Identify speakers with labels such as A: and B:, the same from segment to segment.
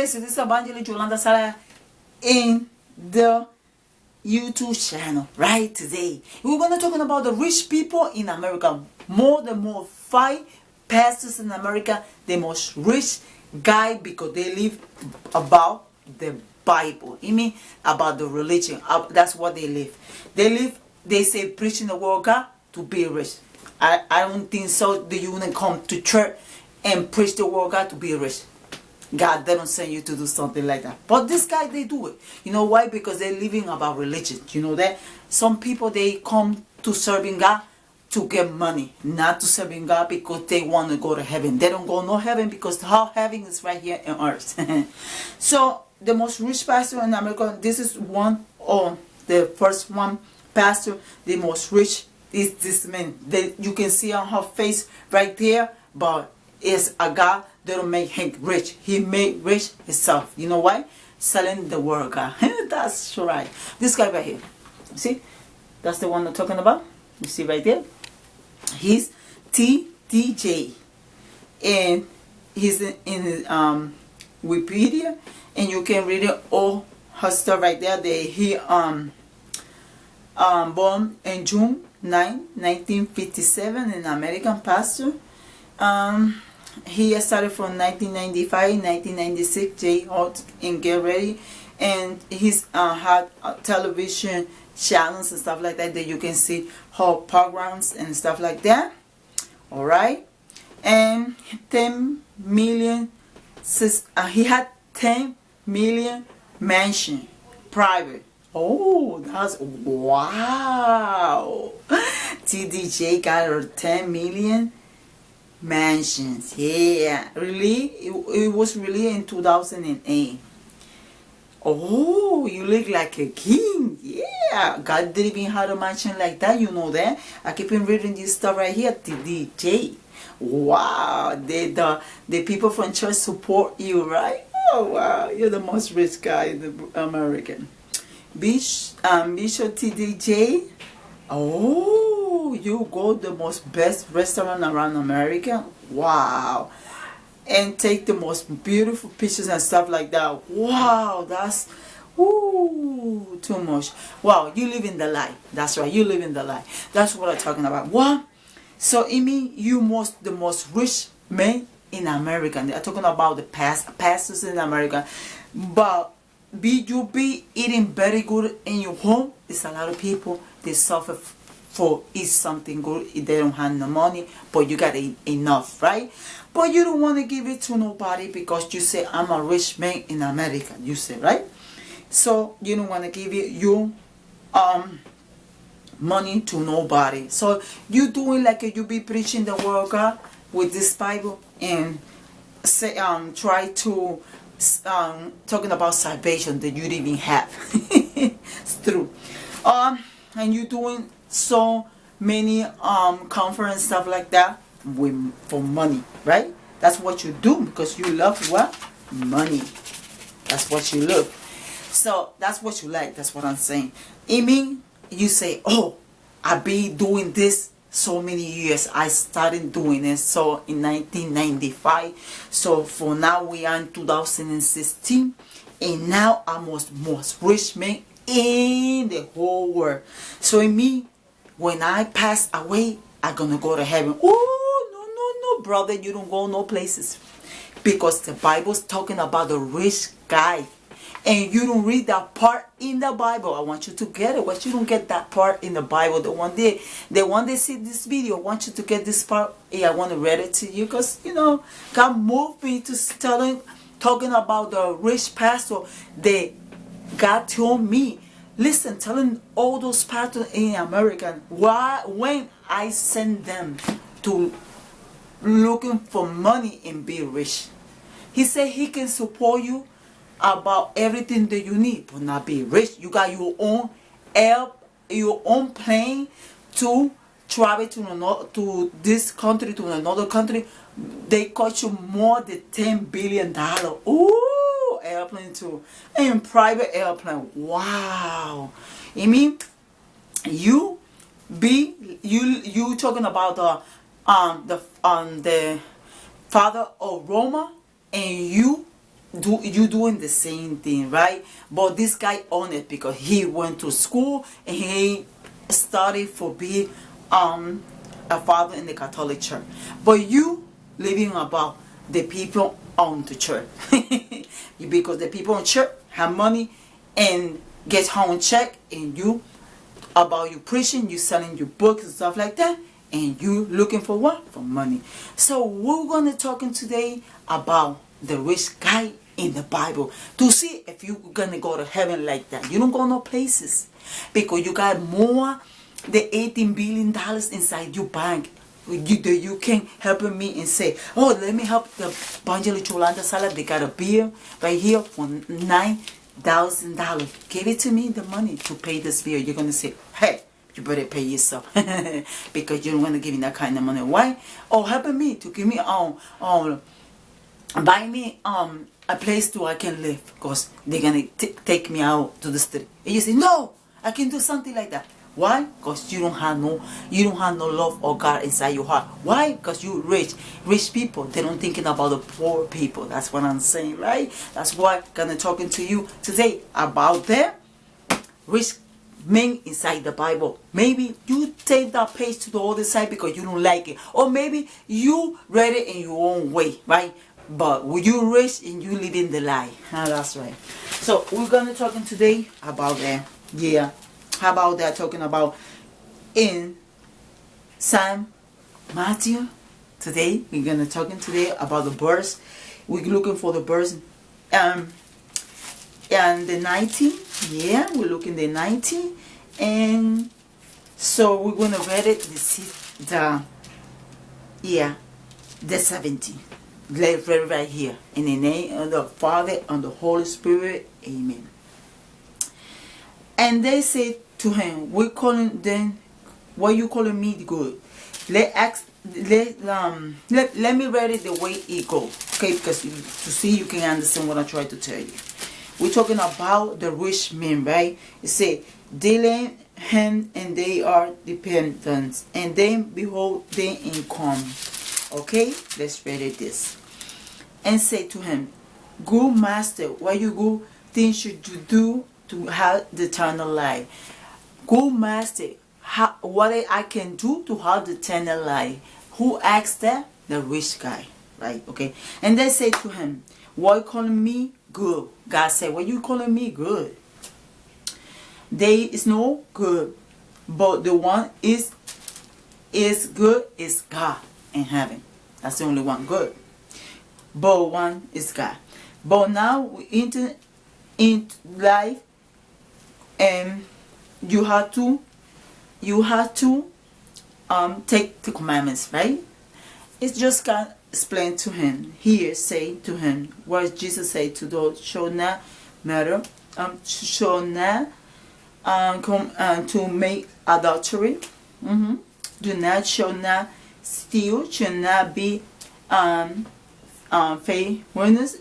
A: Okay, so this is Evangelist Yolanda Salas in the YouTube channel right today. We're going to talk about the rich people in America. More 5 pastors in America, the most rich guy because they live about the Bible. I mean about the religion. That's what they live. They say preaching the word of God to be rich. I don't think so. Do you want to come to church and preach the word of God to be rich? God doesn't send you to do something like that. But this guy, they do it. You know why? Because they're living about religion. You know that? Some people, they come to serving God to get money. Not to serving God because they want to go to heaven. They don't go no heaven because how heaven is right here on earth. So, the most rich pastor in America, this is one of the first one pastor, the most rich is this man. You can see on her face right there, but it's a God that don't make him rich. He made rich himself. You know why? Selling the word of God. That's right. This guy right here. See? That's the one I'm talking about. You see right there? He's TDJ. And he's in his Wikipedia. And you can read it all her stuff right there. He born in June 9, 1957, an American pastor. He started from 1995, 1996, J-Hot and Get Ready, and he's had television channels and stuff like that you can see her programs and stuff like that. All right, and 10 million. He had 10 million mansion, private. Oh, that's wow. TDJ got her 10 million mansions. Yeah, really? It was really in 2008. Oh, you look like a king. Yeah, God didn't even have a mansion like that. You know that. I keep on reading this stuff right here. TDJ. Wow, the people from church support you, right? Oh wow, you're the most rich guy in the American. Bishop TDJ. Oh, you go the most best restaurant around America. Wow. And take the most beautiful pictures and stuff like that. Wow, that's too much. Wow, you live in the light. That's right, you live in the light. That's what I'm talking about. What? So it means the most rich man in America. They're talking about the pastors in America. But you be eating very good in your home. There's a lot of people, they suffer for eat something good. They don't have no money, but you got enough, right? But you don't want to give it to nobody because you say, I'm a rich man in America, you say, right? So you don't want to give it your money to nobody. So you doing like you be preaching the word of God with this Bible and say try to talking about salvation that you didn't even have. It's true. And you doing so many conference stuff like that for money, right? That's what you do because you love what? Money. That's what you love. So that's what you like. That's what I'm saying. I mean, you say, oh, I be doing this so many years. I started doing it so in 1995. So for now we are in 2016, and now I'm most rich man in the whole world. So in me, when I pass away, I'm gonna go to heaven. Oh no, brother, you don't go no places because the Bible's talking about the rich guy. And you don't read that part in the Bible. I want you to get it. But you don't get that part in the Bible. The one they see this video, I want you to get this part. Yeah, I want to read it to you because, you know, God moved me to talking about the rich pastor. God told me, listen, telling all those pastors in America, when I send them to looking for money and be rich, he said he can support you about everything that you need, but not be rich. You got your own plane to travel to this country, to another country. They cost you more than $10 billion. Ooh, airplane too, and private airplane. Wow. I mean, you talking about the father of Roma, and you you doing the same thing, right? But this guy owned it because he went to school and he studied for being a father in the Catholic Church. But you living about the people on the church because the people in church have money and get home check, and you about you preaching, you selling your books and stuff like that, and you looking for what? For money. So we're gonna talking today about the rich guy in the Bible to see if you're gonna go to heaven like that. You don't go no places because you got more than $18 billion inside your bank. You can help me and say, oh, let me help the Evangelist Yolanda Salas. They got a bill right here for $9,000. Give it to me, the money to pay this bill. You're gonna say, hey, you better pay yourself because you don't want to give me that kind of money. Why? Oh, help me to give me buy me a place where I can live because they're gonna take me out to the street. And you say, no, I can do something like that. Why? Because you don't have no love or God inside your heart. Why? Because you rich people. They don't thinking about the poor people. That's what I'm saying, right? That's why I'm gonna talking to you today about the rich men inside the Bible. Maybe you take that page to the other side because you don't like it, or maybe you read it in your own way, right? But you rich and you live in the lie. That's right. So we're gonna talking today about that. Yeah. How about that? Talking about in St. Matthew. Today we're gonna talking today about the verse. We're looking for the verse. And the 19. Yeah, we're looking the 19, and so we're gonna read it. The 17. Let's read it right here. In the name of the Father and the Holy Spirit. Amen. And they said to him, "We calling then, what you calling me good? Let me read it the way it goes, okay? Because to see you can understand what I try to tell you. We're talking about the rich men, right? It say, they lend him and they are dependents, and then behold their income." Okay, let's read it this. And say to him, "Good master, what you good things should you do to have the eternal life?" Good master, what I can do to have the eternal life? Who asked that? The rich guy, right? Okay. And they say to him, "Why calling me good?" God said, "Why you calling me good? There is no good, but the one is good is God in heaven. That's the only one good. But one is God. But now we enter into life, and you have to take the commandments, right? It's just God explain to him here, say to him what Jesus said to those: shall not murder, shall not to make adultery, shall not steal, shall not be faithfulness,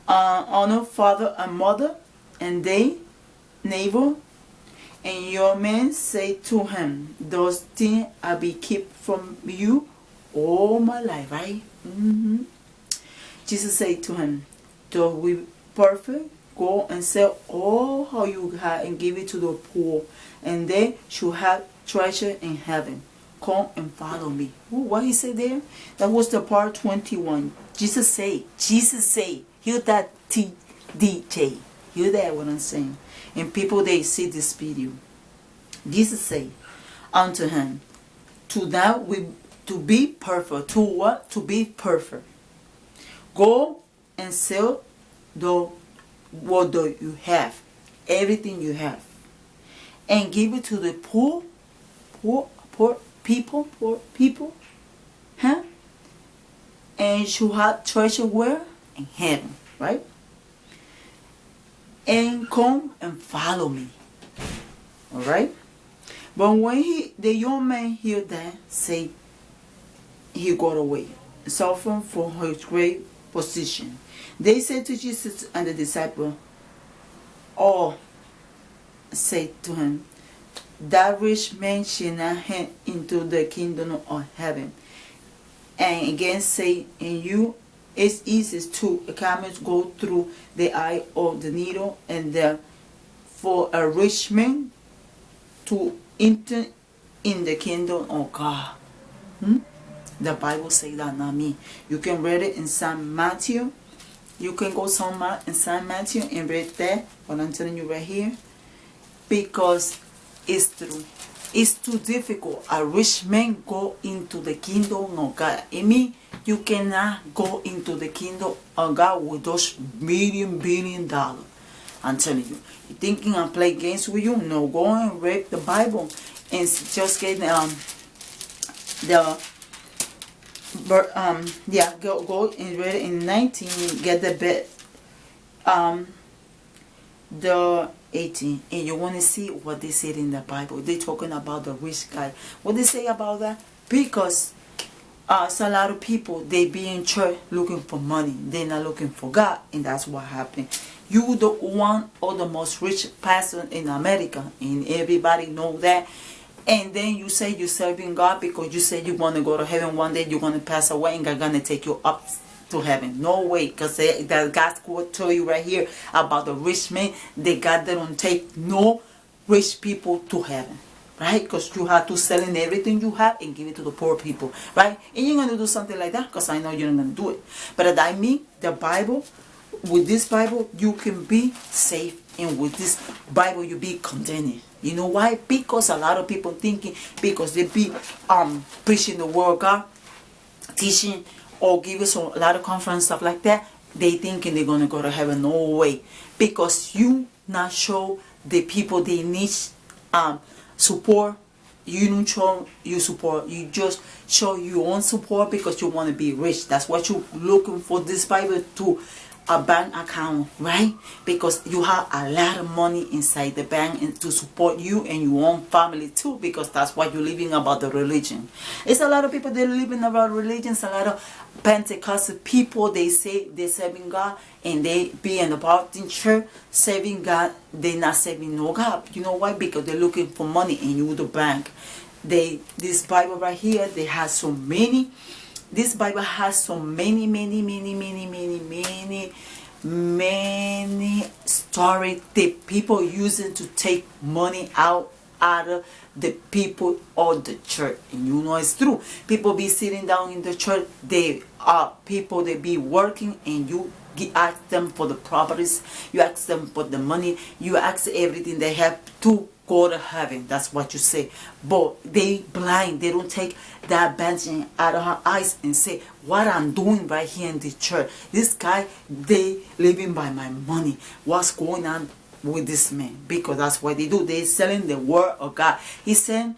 A: honor father and mother, and they neighbor. And your men say to him, those things I be kept from you all my life, right? Jesus said to him, "Do we perfect? Go and sell all how you have and give it to the poor, and they should have treasure in heaven. Come and follow me." Ooh, what he said there? That was the part 21. Jesus say, hear that DJ. Hear that what I'm saying? And people, they see this video. Jesus say unto him, to be perfect. To what? To be perfect. Go and sell what do you have, everything you have, and give it to the poor people, huh? And you have treasure where? In heaven, right? And come and follow me. All right. But when the young man heard that, say, he got away, suffering for his great position. They said to Jesus and the disciple, all said to him, that rich man shall not enter into the kingdom of heaven. And again say, and you It's easy to a camel go through the eye of the needle, and for a rich man to enter in the kingdom of God. The Bible says that, not me. You can read it in St. Matthew. You can go somewhere in St. Matthew and read that, what I'm telling you right here, because it's true. It's too difficult. A rich man go into the kingdom of God. I mean, you cannot go into the kingdom of God with those billion dollars. I'm telling you. You thinking I play games with you? No, go and read the Bible and just get go and read it in 19. Get the bit the 18, and you want to see what they said in the Bible. They talking about the rich guy. What they say about that? Because so a lot of people, they be in church looking for money. They're not looking for God, and that's what happened. You the one of the most rich pastor in America, and everybody know that. And then you say you're serving God because you say you want to go to heaven one day. You're going to pass away, and God's going to take you up to heaven. No way, because God's going to tell you right here about the rich man. They God, they don't take no rich people to heaven, right? Because you have to sell in everything you have and give it to the poor people, right? And you're going to do something like that because I know you're not going to do it. But I mean, the Bible, with this Bible, you can be safe, and with this Bible, you be contented. You know why? Because a lot of people thinking, because they be preaching the word of God, teaching, or give us a lot of conference, stuff like that, they thinking they're going to go to heaven. No way. Because you not show the people they need support. You don't show you support. You just show your own support because you want to be rich. That's what you're looking for this Bible to. A bank account, right? Because you have a lot of money inside the bank and to support you and your own family too, because that's what you're living about the religion. It's a lot of people, they're living about religions. A lot of Pentecostal people, they say they're serving God, and they be in the Baptist church serving God. They're not serving no God. You know why? Because they're looking for money, and you the bank. This Bible right here, they have so many. This Bible has so many stories that people using to take money out of the people of the church. And you know it's true. People be sitting down in the church. They are people, they be working, and you ask them for the properties. You ask them for the money. You ask everything they have to go to heaven. That's what you say. But they blind. They don't take that benching out of her eyes and say, what I'm doing right here in the church. This guy, they living by my money. What's going on with this man? Because that's what they do. They selling the word of God. He said,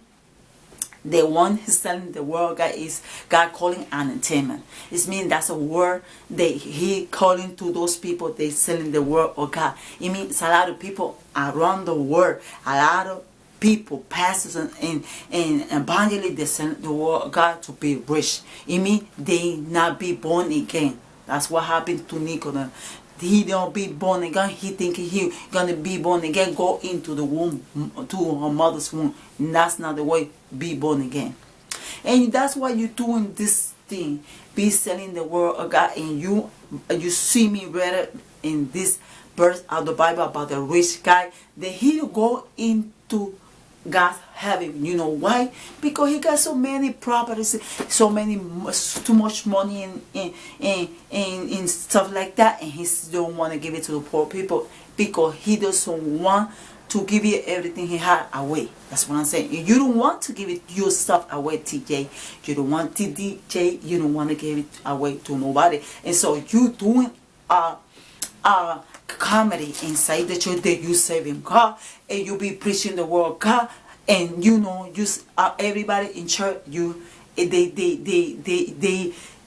A: the one who's selling the word of God is God calling entertainment. It means that's a word that he calling to those people they selling the word of God. It means a lot of people around the world, a lot of people, pastors and evangelists, they sell the word of God to be rich. It means they not be born again. That's what happened to Nicodemus. He don't be born again. He think he gonna be born again, go into the womb, to her mother's womb. And that's not the way be born again. And that's why you're doing this thing. Be selling the word of God. And you see me read in this verse of the Bible about the rich guy, that he go into God's heaven. You know why? Because he got so many properties, so too much money and stuff like that, and he don't want to give it to the poor people because he doesn't want to give you everything he had away. That's what I'm saying. You don't want to give it your stuff away, TJ. You don't want to DJ. You don't want to give it away to nobody. And so you doing comedy inside the church that you serving God, and you be preaching the word of God, and you know, just everybody in church,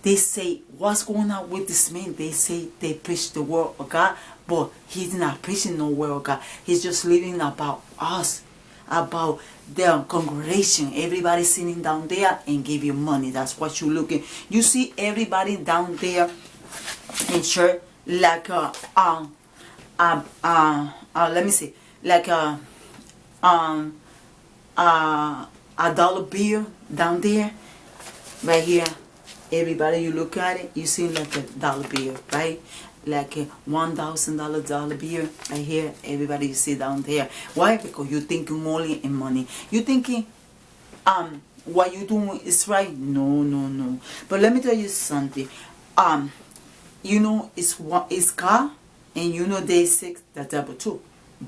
A: they say, what's going on with this man? They say they preach the word of God, but he's not preaching no word of God. He's just living about us, about the congregation. Everybody sitting down there and give you money. That's what you're looking. You see everybody down there in church like let me see, like a dollar bill down there, right here. Everybody, you look at it, you see like a dollar bill, right? Like a $1,000 dollar bill right here. Everybody, you see down there. Why? Because you're thinking only in money. You're thinking what you doing is right. No, no, no. But let me tell you something. You know, it's God, and you know they sick the devil too.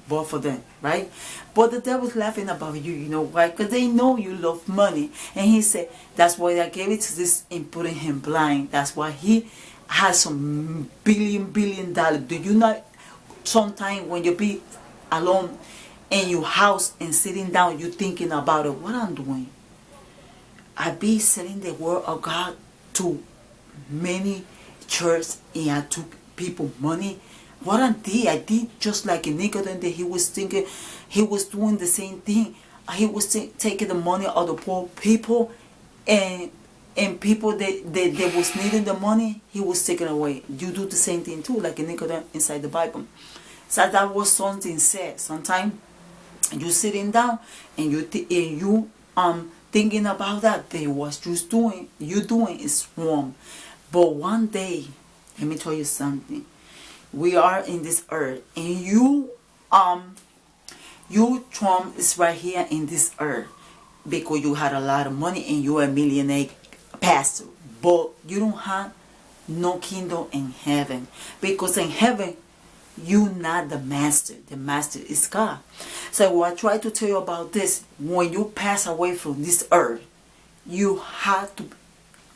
A: Both of them, right? But the devil's laughing about you. You know why? Because they know you love money. And he said, that's why I gave it to this and putting him blind. That's why he has some billion dollars. Do you not, sometimes when you be alone in your house and sitting down, you thinking about it, what I'm doing? I be selling the word of God to many church, and I took people money. What I did just like a nigga that he was thinking, he was doing the same thing. He was taking the money of the poor people, and people that was needing the money, he was taking away. You do the same thing too, like a nigga inside the Bible. So that was something said. Sometimes you sitting down and you thinking about that day, what you doing is wrong. But one day, let me tell you something. We are in this earth, and you Trump is right here in this earth because you had a lot of money and you're a millionaire pastor, but you don't have no kingdom in heaven, because in heaven you're not the master. The master is God. So what I try to tell you about this, when you pass away from this earth, you have to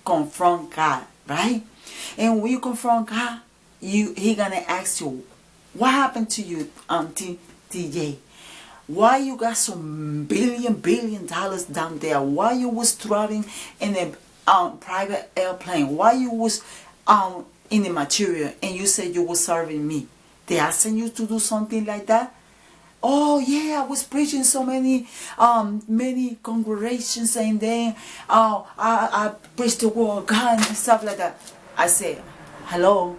A: confront God, right? And when you confront God, he gonna ask you, what happened to you, TJ? Why you got some billion dollars down there? Why you was traveling in a private airplane? Why you was in the material and you said you were serving me? They asking you to do something like that? Oh yeah, I was preaching so many congregations, and then I preached the word of God and stuff like that. I said, hello,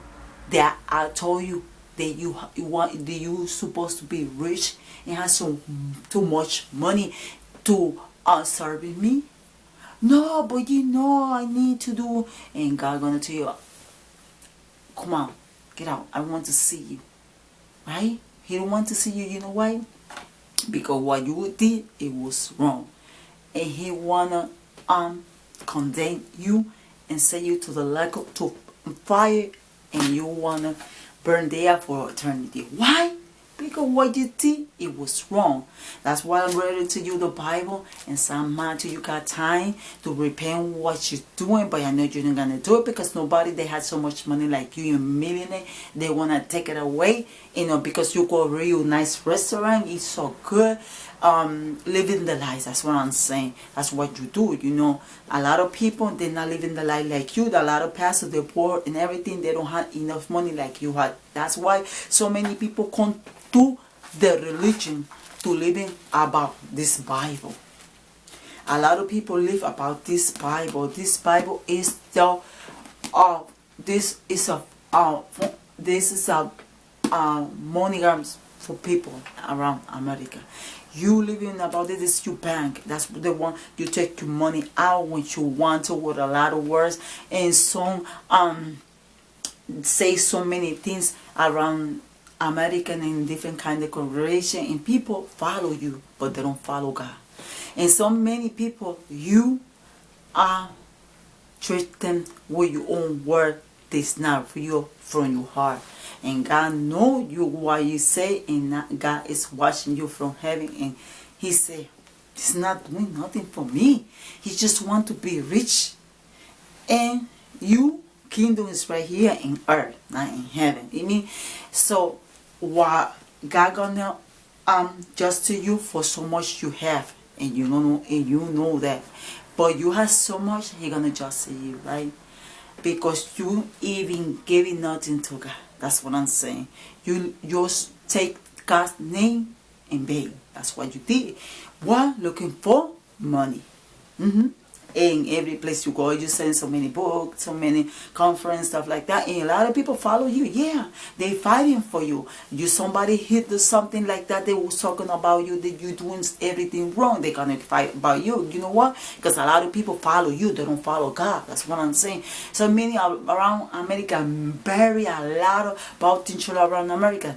A: that I told you that you supposed to be rich and have too much money to serving me? No, but you know I need to do, and God gonna tell you, come on, get out. I want to see you, right? He don't want to see you. You know why? Because what you did, it was wrong, and he wanna condemn you and send you to the lake to fire, and you wanna burn there for eternity. Why? Because what you did, it was wrong. That's why I'm ready to you the Bible and Psalm 90. You got time to repent what you're doing, but I know you're not gonna do it because nobody they had so much money like you, a millionaire, they wanna take it away. You know, because you go a real nice restaurant, it's so good. Living the life, that's what I'm saying. That's what you do. You know, a lot of people, they're not living the life like you. A lot of pastors, they're poor and everything, they don't have enough money like you had. That's why so many people come to the religion to living about this Bible. A lot of people live about this Bible. This Bible is the this is a monograms for people around America. You living about this is your bank. That's the one you take your money out when you want to, with a lot of words and some say so many things around American and different kind of congregation, and people follow you, but they don't follow God. And so many people, you are treat them with your own word. This not for you from your heart. And God know you what you say, and God is watching you from heaven, and he say, he's not doing nothing for me. He just want to be rich. And you kingdom is right here in earth, not in heaven. I mean, so what God gonna just to you for so much you have, and you know that, but you have so much, he gonna just see you, right? Because you even giving nothing to God. That's what I'm saying. You just take God's name in vain. That's what you did. What? Looking for money. in every place you go. You send so many books, so many conference, stuff like that, and a lot of people follow you. Yeah, they fighting for you. You somebody hit the something like that, they was talking about you, that you doing everything wrong, they gonna fight about you. You know what? Because a lot of people follow you, they don't follow God. That's what I'm saying. So many around America, bury a lot of Baptist church around America.